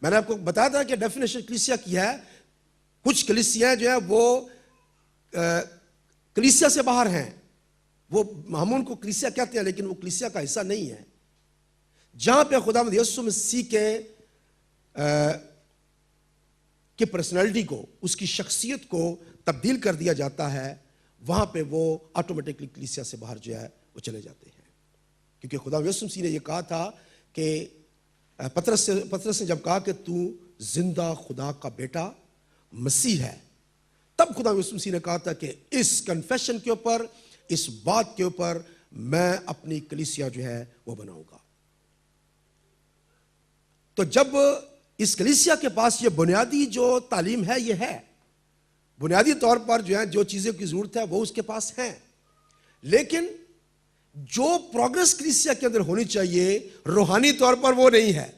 میں نے آپ کو بتایا تھا کہ ڈیفینیشن کلیسیا کی ہے. کچھ کلیسیاں جو ہے وہ کلیسیا سے باہر ہیں, وہ ہم ان کو کلیسیا کہتے ہیں لیکن وہ کلیسیا کا حصہ نہیں ہے. جہاں پہ خداوند یسوع مسیح کے پرسنالٹی کو, اس کی شخصیت کو تبدیل کر دیا جاتا ہے, وہاں پہ وہ آٹومیٹکلی کلیسیا سے باہر جو ہے وہ چلے جاتے ہیں. کیونکہ خداوند یسوع مسیح نے یہ کہا تھا کہ پطرس نے جب کہا کہ تو زندہ خدا کا بیٹا مسیح ہے, تب خداوند یسوع مسیح نے کہا تھا کہ اس کنفیشن کے اوپر, اس بات کے اوپر میں اپنی کلیسیا جو ہے وہ بناؤں گا. تو جب اس کلیسیا کے پاس یہ بنیادی جو تعلیم ہے, یہ ہے بنیادی طور پر جو ہے جو چیزیں کی ضرورت ہے وہ اس کے پاس ہیں, لیکن جو پروگرس کلیسیا کے اندر ہونی چاہیے روحانی طور پر وہ نہیں ہے.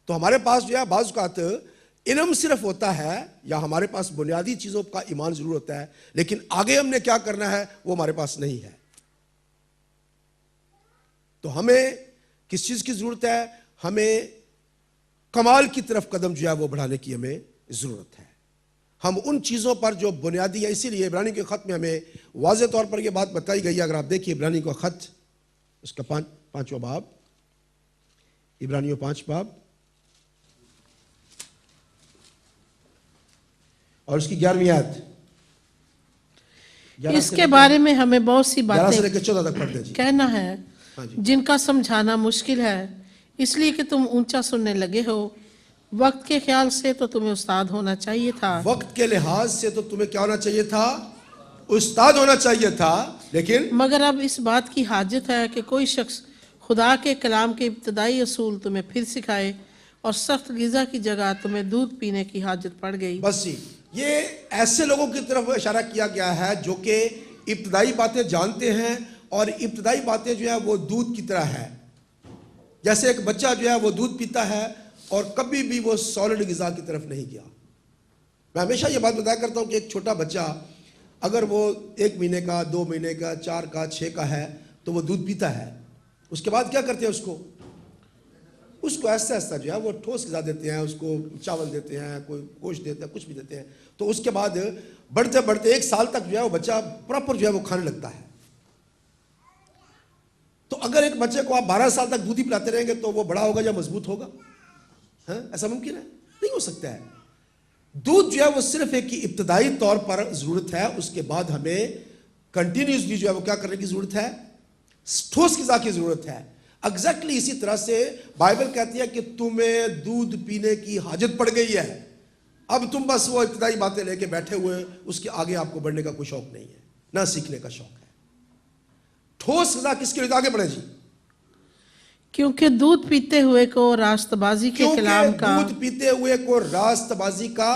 تو ہمارے پاس جو ہے بعض اوقات علم صرف ہوتا ہے, یا ہمارے پاس بنیادی چیزوں کا ایمان ضرور ہوتا ہے, لیکن آگے ہم نے کیا کرنا ہے وہ ہمارے پاس نہیں ہے. تو ہمیں کس چیز کی ضرورت ہے؟ ہمیں کمال کی طرف قدم جو ہے وہ بڑھانے کی ہمیں ضرورت ہے. ہم ان چیزوں پر جو بنیادی ہے, اسی لیے عبرانی کے خط میں ہمیں واضح طور پر یہ بات بتائی گئی ہے. اگر آپ دیکھیے عبرانی کا خط, اس کا 5واں باب, عبرانیوں 5 باب اور اس کی 11ویں آیت. اس کے بارے میں ہمیں بہت سی 11 سے لے باتیں کے 14 تک پڑھتے ہیں. کہنا ہے جن کا سمجھانا مشکل ہے, اس لیے کہ تم اونچا سننے لگے ہو. وقت کے خیال سے تو تمہیں استاد ہونا چاہیے تھا. وقت کے لحاظ سے تو تمہیں کیا ہونا چاہیے تھا؟ استاد ہونا چاہیے تھا. لیکن مگر اب اس بات کی حاجت ہے کہ کوئی شخص خدا کے کلام کے ابتدائی اصول تمہیں پھر سکھائے, اور سخت غذا کی جگہ تمہیں دودھ پینے کی حاجت پڑ گئی. بس جی, یہ ایسے لوگوں کی طرف اشارہ کیا گیا ہے جو کہ ابتدائی باتیں جانتے ہیں, اور ابتدائی باتیں جو ہے وہ دودھ کی طرح ہے. جیسے ایک بچہ جو ہے وہ دودھ پیتا ہے اور کبھی بھی وہ سالڈ غذا کی طرف نہیں گیا. میں ہمیشہ یہ بات بتایا کرتا ہوں کہ ایک چھوٹا بچہ اگر وہ 1 مہینے کا, 2 مہینے کا, 4 کا, 6 کا ہے تو وہ دودھ پیتا ہے. اس کے بعد کیا کرتے ہیں اس کو ایسا ایسا جو ہے وہ ٹھوس غذا دیتے ہیں, اس کو چاول دیتے ہیں, کوئی گوشت دیتے ہیں, کچھ بھی دیتے ہیں. تو اس کے بعد بڑھتے بڑھتے 1 سال تک جو ہے وہ بچہ پراپر جو ہے وہ کھانے لگتا ہے. تو اگر ایک بچے کو آپ 12 سال تک دودھ ہی پلاتے رہیں گے تو وہ بڑا ہوگا یا مضبوط ہوگا؟ ایسا ممکن ہے؟ نہیں ہو سکتا ہے. دودھ جو ہے وہ صرف ایک ابتدائی طور پر ضرورت ہے, اس کے بعد ہمیں کنٹینیوسلی جو ہے وہ کیا کرنے کی ضرورت ہے؟ ٹھوس غذا کی ضرورت ہے. ایگزیکٹلی اسی طرح سے بائبل کہتی ہے کہ تمہیں دودھ پینے کی حاجت پڑ گئی ہے. اب تم بس وہ ابتدائی باتیں لے کے بیٹھے ہوئے, اس کے آگے آپ کو بڑھنے کا کوئی شوق نہیں ہے, نہ سیکھنے کا شوق ہے. ٹھوس غذا کس کے لیے آگے بڑھے جی؟ کیونکہ دودھ پیتے ہوئے کو راست بازی کے کلام کا دودھ پیتے ہوئے کو راست بازی کا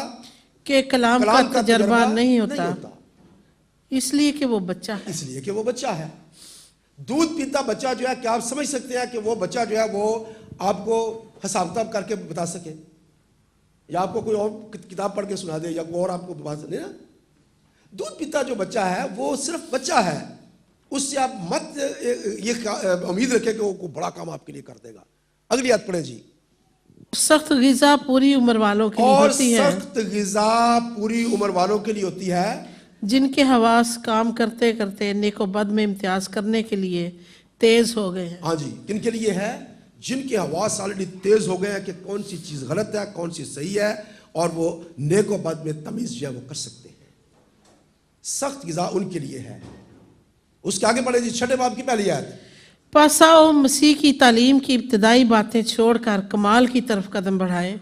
کلام کا تجربہ نہیں ہوتا, اس لیے کہ وہ بچہ ہے. دودھ پیتا بچہ جو ہے, کیا آپ سمجھ سکتے ہیں کہ وہ بچہ جو ہے وہ آپ کو حساب کتاب کر کے بتا سکے, یا آپ کو کوئی اور کتاب پڑھ کے سنا دے, یا کوئی اور آپ کو بتا سکے نا؟ دودھ پیتا جو بچہ ہے وہ صرف بچہ ہے. اس سے آپ مت یہ امید رکھیں کہ وہ بڑا کام آپ کے لیے کر دے گا. اگلی آیت پڑھیں جی. سخت غذا پوری عمر والوں کے لیے ہوتی ہے, اور سخت غذا پوری عمر والوں کے لیے ہوتی ہے, جن کے حواس کام کرتے کرتے نیک و بد میں امتیاز کرنے کے لیے تیز ہو گئے ہیں. ہاں جی, کن کے لیے ہے؟ جن کے حواس آلریڈی تیز ہو گئے ہیں کہ کون سی چیز غلط ہے, کون سی صحیح ہے, اور وہ نیک و بد میں تمیز جو ہے وہ کر سکتے ہیں. سخت غذا ان کے لیے ہے. اس کے آگے بڑھے جی, 6 باب کی پہلی آیت. پس آؤ مسیح کی تعلیم کی ابتدائی باتیں چھوڑ کر کمال کی طرف قدم بڑھائے,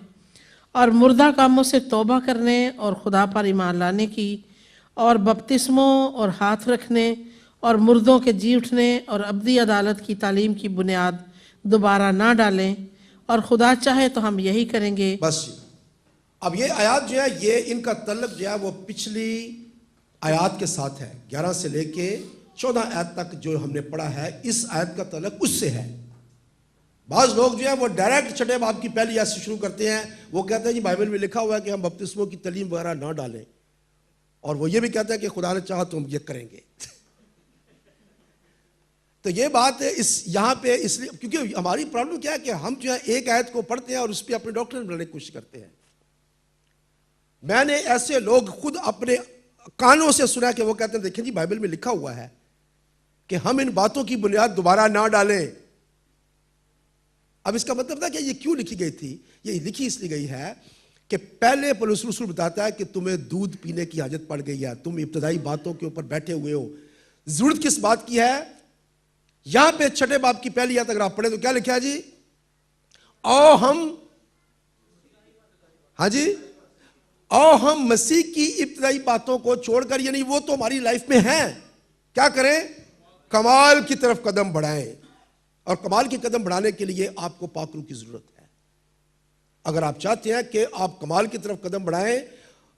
اور مردہ کاموں سے توبہ کرنے اور خدا پر ایمان لانے کی, اور بپتسموں اور ہاتھ رکھنے اور مردوں کے جی اٹھنے اور ابدی عدالت کی تعلیم کی بنیاد دوبارہ نہ ڈالیں, اور خدا چاہے تو ہم یہی کریں گے. بس اب یہ آیات جو ہے یہ ان کا تعلق جو ہے وہ پچھلی آیات کے ساتھ ہے. 11 سے لے کے 14 آیت تک جو ہم نے پڑھا ہے, اس آیت کا تعلق اس سے ہے. بعض لوگ جو ہے وہ ڈائریکٹ 6 باب کی پہلی آیت سے شروع کرتے ہیں. وہ کہتے ہیں جی بائبل میں لکھا ہوا ہے کہ ہم بپتسموں کی تعلیم وغیرہ نہ ڈالیں, اور وہ یہ بھی کہتے ہیں کہ خدا نے چاہا تو ہم یہ کریں گے. تو یہ بات یہاں پہ اس لیے کیونکہ ہماری پرابلم کیا ہے کہ ہم جو ہے ایک آیت کو پڑھتے ہیں اور اس پہ اپنے ڈاکٹر بنانے کی کوشش کرتے ہیں. میں نے ایسے لوگ خود اپنے کانوں سے سنا کہ وہ کہتے ہیں دیکھیں جی بائبل میں لکھا ہوا ہے کہ ہم ان باتوں کی بنیاد دوبارہ نہ ڈالیں. اب اس کا مطلب تھا کہ یہ کیوں لکھی گئی تھی؟ یہ لکھی اس لیے گئی ہے کہ پہلے پولس رسول بتاتا ہے کہ تمہیں دودھ پینے کی حاجت پڑ گئی ہے, تم ابتدائی باتوں کے اوپر بیٹھے ہوئے ہو. ضرورت کس بات کی ہے؟ یہاں پہ 6 باب کی پہلی آیت اگر آپ پڑھیں تو کیا لکھا ہے جی؟ او ہم مسیح کی ابتدائی باتوں کو چھوڑ کر, یعنی وہ تو ہماری لائف میں ہیں, کیا کریں؟ کمال کی طرف قدم بڑھائیں. اور کمال کی قدم بڑھانے کے لیے آپ کو پاک روح کی ضرورت ہے. اگر آپ چاہتے ہیں کہ آپ کمال کی طرف قدم بڑھائیں,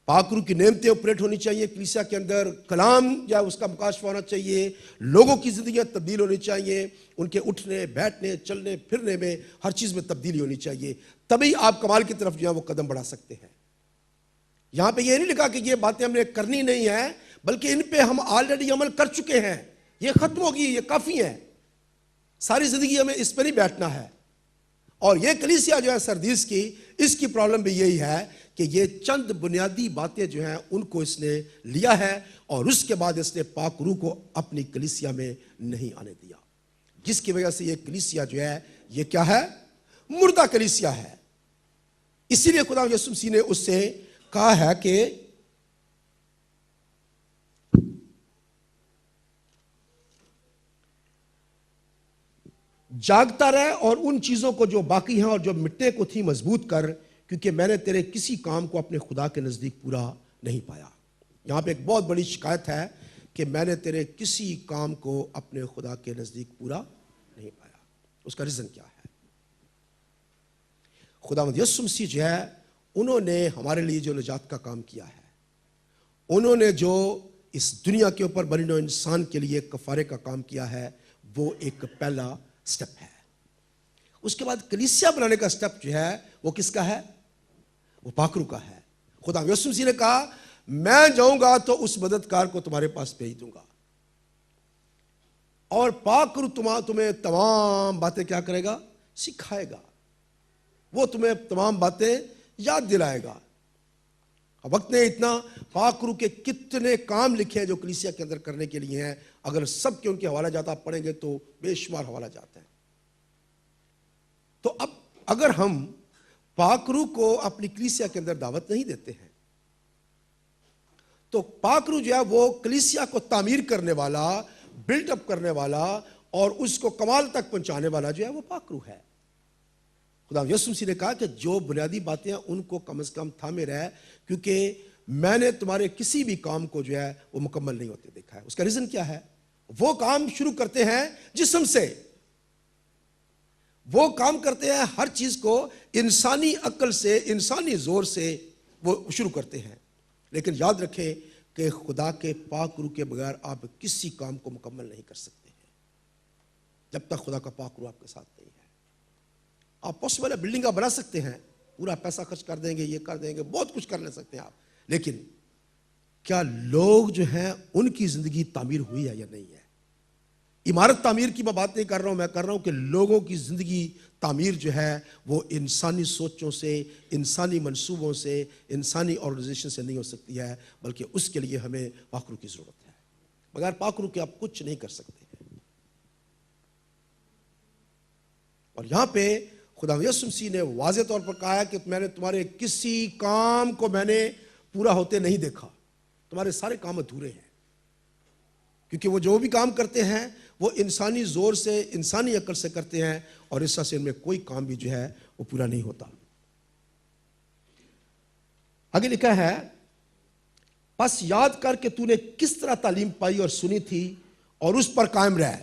پاک روح کی نعمتیں آپریٹ ہونی چاہیے کلیسیا کے اندر, کلام یا اس کا مکاشفہ ہونا چاہیے, لوگوں کی زندگیاں تبدیل ہونی چاہیے, ان کے اٹھنے بیٹھنے چلنے پھرنے میں ہر چیز میں تبدیلی ہونی چاہیے, تبھی آپ کمال کی طرف جو ہے وہ قدم بڑھا سکتے ہیں. یہاں پہ یہ نہیں لکھا کہ یہ باتیں ہم نے کرنی نہیں ہیں, بلکہ ان پہ ہم آلریڈی عمل کر چکے ہیں, یہ ختم ہوگی, یہ کافی ہے, ساری زندگی ہمیں اس پہ نہیں بیٹھنا ہے. اور یہ کلیسیا جو ہے سردیس کی, اس کی پرابلم بھی یہی ہے کہ یہ چند بنیادی باتیں جو ہیں ان کو اس نے لیا ہے اور اس کے بعد اس نے پاک روح کو اپنی کلیسیا میں نہیں آنے دیا, جس کی وجہ سے یہ کلیسیا جو ہے یہ کیا ہے؟ مردہ کلیسیا ہے. اسی لیے خدا یسوع مسیح نے اس سے کہا ہے کہ جاگتا رہ اور ان چیزوں کو جو باقی ہیں اور جو مٹنے کو تھی مضبوط کر, کیونکہ میں نے تیرے کسی کام کو اپنے خدا کے نزدیک پورا نہیں پایا. یہاں پہ ایک بہت بڑی شکایت ہے کہ میں نے تیرے کسی کام کو اپنے خدا کے نزدیک پورا نہیں پایا. اس کا ریزن کیا ہے؟ خداوند یسوع مسیح جو ہے انہوں نے ہمارے لیے جو نجات کا کام کیا ہے, انہوں نے جو اس دنیا کے اوپر بنی نوع انسان کے لیے کفارے کا کام کیا ہے, وہ ایک پہلا سٹیپ ہے. اس کے بعد کلیسیا بنانے کا سٹیپ جو ہے وہ کس کا ہے؟ وہ پاک روح کا ہے. خدا یسوع مسیح نے کہا میں جاؤں گا تو اس مددگار کو تمہارے پاس بھیج دوں گا, اور پاک روح تمہیں تمام باتیں کیا کرے گا؟ سکھائے گا. وہ تمہیں تمام باتیں یاد دلائے گا. وقت نے اتنا پاک روح کے کتنے کام لکھے ہیں جو کلیسیا کے اندر کرنے کے لیے ہیں, اگر سب کے ان کے حوالہ جات آپ پڑھیں گے تو بے شمار حوالہ جات ہیں. تو اب اگر ہم پاک روح کو اپنی کلیسیا کے اندر دعوت نہیں دیتے ہیں تو پاک روح جو ہے وہ کلیسیا کو تعمیر کرنے والا, بلڈ اپ کرنے والا اور اس کو کمال تک پہنچانے والا جو ہے وہ پاک روح ہے. خدا یسوع مسیح نے کہا کہ جو بنیادی باتیں ہیں ان کو کم از کم تھامے رہے, کیونکہ میں نے تمہارے کسی بھی کام کو جو ہے وہ مکمل نہیں ہوتے دیکھا ہے. اس کا ریزن کیا ہے؟ وہ کام شروع کرتے ہیں جسم سے, وہ کام کرتے ہیں ہر چیز کو انسانی عقل سے, انسانی زور سے وہ شروع کرتے ہیں. لیکن یاد رکھیں کہ خدا کے پاک روح کے بغیر آپ کسی کام کو مکمل نہیں کر سکتے ہیں جب تک خدا کا پاک روح آپ کے ساتھ نہیں ہے. آپ پاسبل ہے بلڈنگ آپ بنا سکتے ہیں, پورا پیسہ خرچ کر دیں گے, یہ کر دیں گے, بہت کچھ کر لے سکتے ہیں آپ, لیکن کیا لوگ جو ہیں ان کی زندگی تعمیر ہوئی ہے یا نہیں ہے؟ عمارت تعمیر کی میں بات نہیں کر رہا ہوں, میں کر رہا ہوں کہ لوگوں کی زندگی تعمیر جو ہے وہ انسانی سوچوں سے, انسانی منصوبوں سے, انسانی آرگنائزیشن سے نہیں ہو سکتی ہے, بلکہ اس کے لیے ہمیں پاک روح کی ضرورت ہے. بغیر پاک روح کے آپ کچھ نہیں کر سکتے ہیں. اور یہاں پہ خدا یسوع مسیح نے واضح طور پر کہا ہے کہ میں نے تمہارے کسی کام کو میں نے پورا ہوتے نہیں دیکھا, تمہارے سارے کام ادھورے ہیں. کیونکہ وہ جو بھی کام کرتے ہیں وہ انسانی زور سے, انسانی عقل سے کرتے ہیں, اور اس طرح سے ان میں کوئی کام بھی جو ہے وہ پورا نہیں ہوتا. آگے لکھا ہے پس یاد کر کہ تو نے کس طرح تعلیم پائی اور سنی تھی اور اس پر قائم رہ.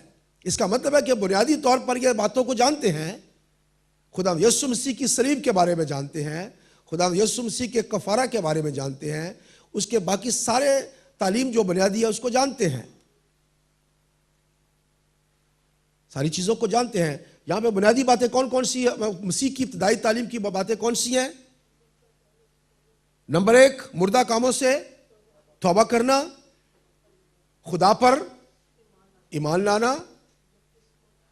اس کا مطلب ہے کہ بنیادی طور پر یہ باتوں کو جانتے ہیں, خدا یسوع مسیح کی صلیب کے بارے میں جانتے ہیں, خدا یسوع مسیح کے کفارہ کے بارے میں جانتے ہیں, اس کے باقی سارے تعلیم جو بنیادی ہے اس کو جانتے ہیں, ساری چیزوں کو جانتے ہیں. یہاں پہ بنیادی باتیں کون کون سی ہیں؟ مسیح کی ابتدائی تعلیم کی باتیں کون سی ہیں؟ نمبر 1, مردہ کاموں سے توبہ کرنا, خدا پر ایمان لانا,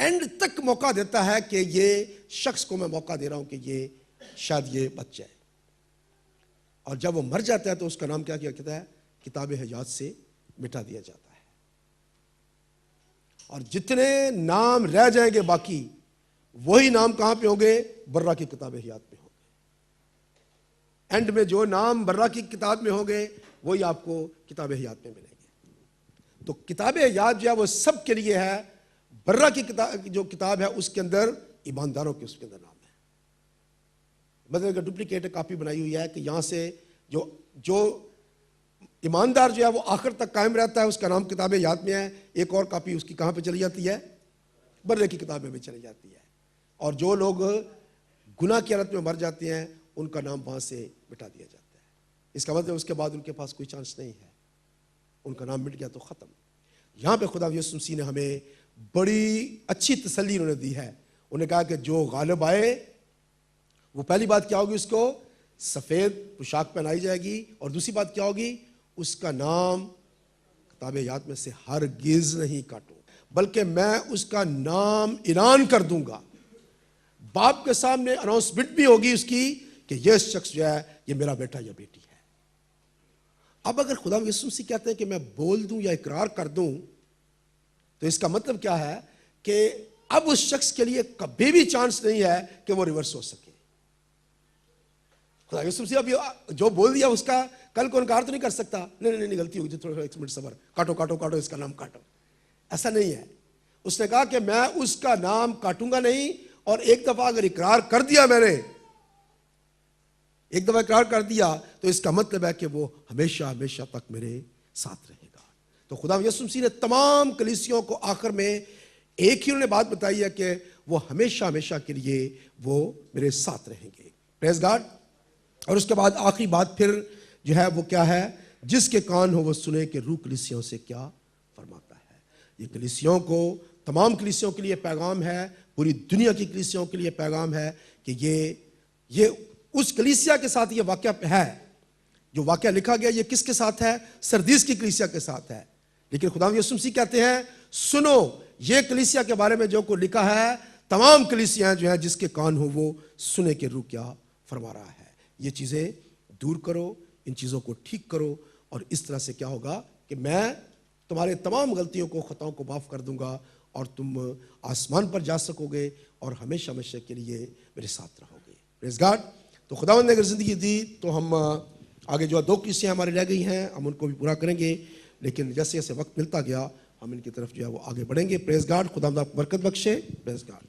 اینڈ تک موقع دیتا ہے کہ یہ شخص کو میں موقع دے رہا ہوں کہ یہ شاید یہ بچ جائے. اور جب وہ مر جاتا ہے تو اس کا نام کیا کہتا ہے؟ کتاب حیات سے مٹا دیا جاتا ہے. اور جتنے نام رہ جائیں گے باقی وہی نام کہاں پہ ہوں گے؟ برہ کی کتاب حیات میں ہوں گے. اینڈ میں جو نام برہ کی کتاب میں ہوں گے وہی آپ کو کتاب حیات میں ملیں گے. تو کتاب حیات جو ہے وہ سب کے لیے ہے. برہ کی جو کتاب ہے اس کے اندر ایمانداروں کے اس کے اندر نام ہے. مطلب کہ ڈپلیکیٹ کاپی بنائی ہوئی ہے کہ یہاں سے جو ایماندار جو ہے وہ آخر تک قائم رہتا ہے اس کا نام کتاب حیات میں ہے. ایک اور کاپی اس کی کہاں پہ چلی جاتی ہے؟ برے کی کتاب میں چلی جاتی ہے. اور جو لوگ گناہ کی حالت میں مر جاتے ہیں ان کا نام وہاں سے مٹا دیا جاتا ہے. اس کا مطلب اس کے بعد ان کے پاس کوئی چانس نہیں ہے. ان کا نام مٹ گیا تو ختم. یہاں پہ خدا یسوع مسیح نے ہمیں بڑی اچھی تسلی انہوں نے دی ہے. انہوں نے کہا کہ جو غالب آئے وہ پہلی بات کیا ہوگی؟ اس کو سفید پوشاک پہنائی جائے گی. اور دوسری بات کیا ہوگی؟ اس کا نام کتاب حیات میں سے ہرگز نہیں کاٹوں بلکہ میں اس کا نام اعلان کر دوں گا. باپ کے سامنے اناؤنسمنٹ بھی ہوگی اس کی کہ یہ شخص جو ہے یہ میرا بیٹا یا بیٹی ہے. اب اگر خدا یسوع مسیح کہتے ہیں کہ میں بول دوں یا اقرار کر دوں تو اس کا مطلب کیا ہے کہ اب اس شخص کے لیے کبھی بھی چانس نہیں ہے کہ وہ ریورس ہو سکے. خدا یسوع مسیح اب جو بول دیا اس کا کل کو انکار تو نہیں کر سکتا. نہیں غلطی ہوگی، تھوڑا ایک منٹ صبر، کاٹو اس کا نام کاٹو. ایسا نہیں ہے. اس نے کہا کہ میں اس کا نام کاٹوں گا نہیں. اور ایک دفعہ اگر اقرار کر دیا میں نے، ایک دفعہ اقرار کر دیا تو اس کا مطلب ہے کہ وہ ہمیشہ ہمیشہ تک میرے ساتھ رہے گا. تو خدا یسوع مسیح نے تمام کلیسیوں کو آخر میں ایک ہی انہوں نے بات بتائی ہے کہ وہ ہمیشہ ہمیشہ کے لیے وہ میرے ساتھ رہیں گے. پریز گاڈ. اور اس کے بعد آخری بات پھر جو ہے وہ کیا ہے؟ جس کے کان ہو وہ سنے کہ روح کلیسیوں سے کیا فرماتا ہے. یہ کلیسیوں کو، تمام کلیسیوں کے لیے پیغام ہے، پوری دنیا کی کلیسیوں کے لیے پیغام ہے کہ یہ اس کلیسیا کے ساتھ یہ واقعہ ہے. جو واقعہ لکھا گیا یہ کس کے ساتھ ہے؟ سردیس کی کلیسیا کے ساتھ ہے. لیکن خدا یسوع مسیح کہتے ہیں سنو یہ کلیسیا کے بارے میں جو کو لکھا ہے، تمام کلیسیاں جو ہیں جس کے کان ہو وہ سنے کہ روح کیا فرما رہا ہے. یہ چیزیں دور کرو، ان چیزوں کو ٹھیک کرو، اور اس طرح سے کیا ہوگا کہ میں تمہارے تمام غلطیوں کو، خطاؤں کو معاف کر دوں گا اور تم آسمان پر جا سکو گے اور ہمیشہ ہمیشہ کے لیے میرے ساتھ رہو گے. پریز گاڈ. تو خداوند نے اگر زندگی دی تو ہم آگے جو 2 کلیسیاں ہماری رہ گئی ہیں ہم ان کو بھی پورا کریں گے. لیکن جیسے جیسے وقت ملتا گیا ہم ان کی طرف جو ہے وہ آگے بڑھیں گے. پریز گاڈ. خداوند آپ کو برکت بخشے. پریز گاڈ.